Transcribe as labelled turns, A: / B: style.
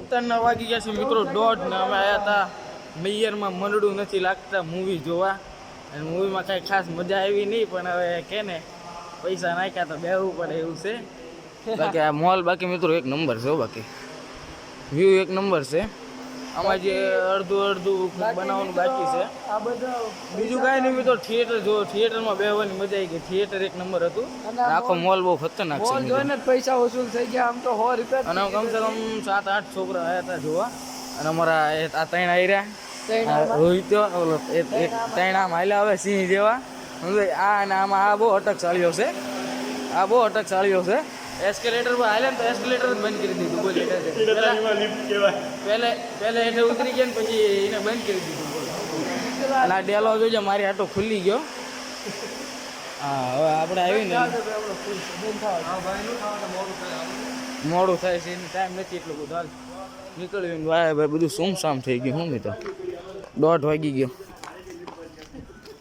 A: અત્યારના વાગી ગયા છે મિત્રો 1:30 ને અમે આવ્યા હતા મેયરમાં મંડળું નથી લાગતા મૂવી જોવા અને મૂવીમાં કાંઈ ખાસ મજા આવી નહીં પણ હવે કે ને પૈસા નાખ્યા તો બેહવું પડે એવું છે બાકી આ મોલ બાકી મિત્રો એક નંબર છે બાકી વ્યૂ એક નંબર છે આમાં જે અડધું બનાવવાનું બાકી છે
B: આ બધા
A: બીજું કાંઈ નહીં મિત્રો થિયેટર જો થિયેટરમાં બેહવાની મજા આવી ગઈ થિયેટર એક નંબર હતું આખો મોલ બહુ ખતરનાક છે
B: મોલ જોઈને જ પૈસા વસૂલ થઈ ગયા આમ તો 100 રૂપિયા
A: અને કમસે કમ 7-8 છોકરા આવ્યા હતા જોવા અને અમારા આ ત્રણ આવ્યા રોહિત ઓલો એક ત્રણ આમ હાલ્યા હવે સિંહ જેવા આ અને આમાં આ બહુ અટક ચાલ્યો છે એસ્કેલેટર પર હાલે ને તો એસ્કેલેટર જ બંધ કરી દીધું બોલ પહેલા હેઠે ઉતરી ગયા ને પછી એને બંધ કરી દીધું બોલ અને આ ડેલો જોજો મારી આટો ખુલ્લી ગયો હા હવે આપણે આવીને મોડું થાય છે એની ટાઈમ નથી એટલું બધું હાલ નીકળ્યું ભાઈ બધું સુમસામ થઈ ગયું હું તો 1:30 વાગી ગયો